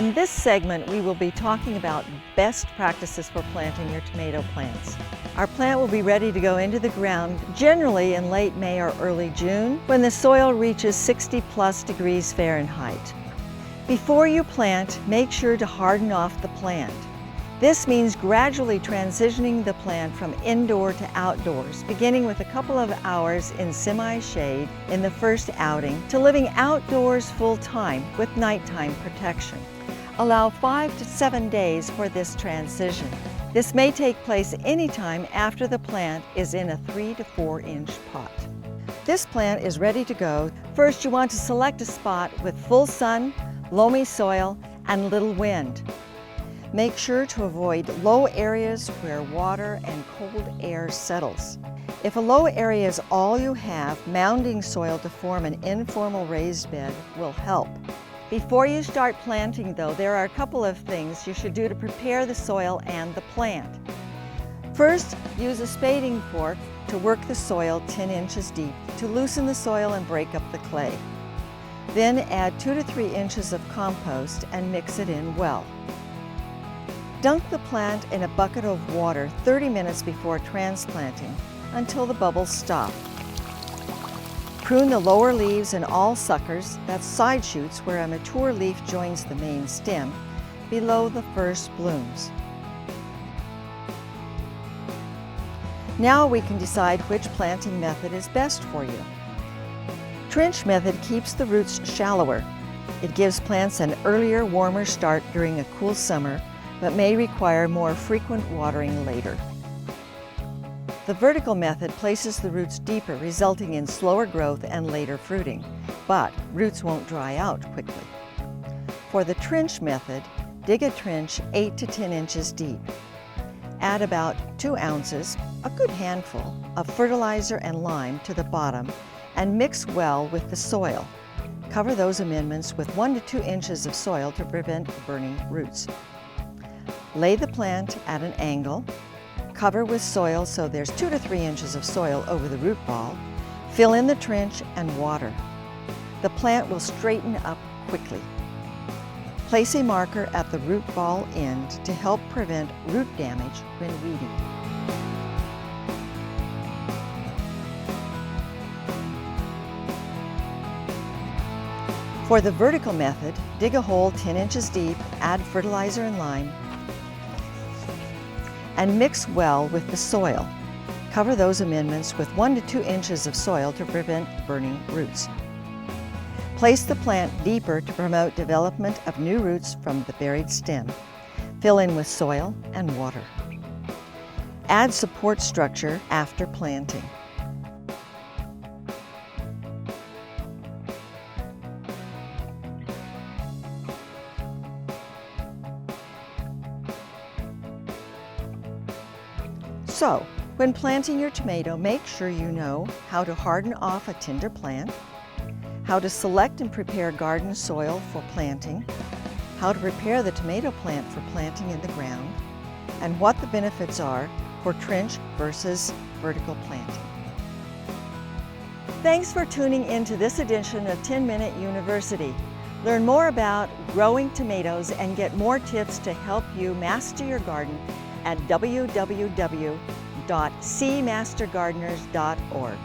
In this segment, we will be talking about best practices for planting your tomato plants. Our plant will be ready to go into the ground generally in late May or early June when the soil reaches 60+ degrees Fahrenheit. Before you plant, make sure to harden off the plant. This means gradually transitioning the plant from indoor to outdoors, beginning with a couple of hours in semi-shade in the first outing to living outdoors full-time with nighttime protection. Allow 5 to 7 days for this transition. This may take place anytime after the plant is in a 3 to 4 inch pot. This plant is ready to go. First, you want to select a spot with full sun, loamy soil, and little wind. Make sure to avoid low areas where water and cold air settles. If a low area is all you have, mounding soil to form an informal raised bed will help. Before you start planting though, there are a couple of things you should do to prepare the soil and the plant. First, use a spading fork to work the soil 10 inches deep to loosen the soil and break up the clay. Then add 2 to 3 inches of compost and mix it in well. Dunk the plant in a bucket of water 30 minutes before transplanting until the bubbles stop. Prune the lower leaves and all suckers, that's side shoots where a mature leaf joins the main stem, below the first blooms. Now we can decide which planting method is best for you. Trench method keeps the roots shallower. It gives plants an earlier, warmer start during a cool summer, but may require more frequent watering later. The vertical method places the roots deeper, resulting in slower growth and later fruiting, but roots won't dry out quickly. For the trench method, dig a trench 8 to 10 inches deep. Add about 2 ounces, a good handful, of fertilizer and lime to the bottom and mix well with the soil. Cover those amendments with 1 to 2 inches of soil to prevent burning roots. Lay the plant at an angle. Cover with soil so there's 2 to 3 inches of soil over the root ball. Fill in the trench and water. The plant will straighten up quickly. Place a marker at the root ball end to help prevent root damage when weeding. For the vertical method, dig a hole 10 inches deep, add fertilizer and lime, and mix well with the soil. Cover those amendments with 1 to 2 inches of soil to prevent burning roots. Place the plant deeper to promote development of new roots from the buried stem. Fill in with soil and water. Add support structure after planting. So, when planting your tomato, make sure you know how to harden off a tender plant, how to select and prepare garden soil for planting, how to prepare the tomato plant for planting in the ground, and what the benefits are for trench versus vertical planting. Thanks for tuning in to this edition of 10-Minute University. Learn more about growing tomatoes and get more tips to help you master your garden at www.cmastergardeners.org.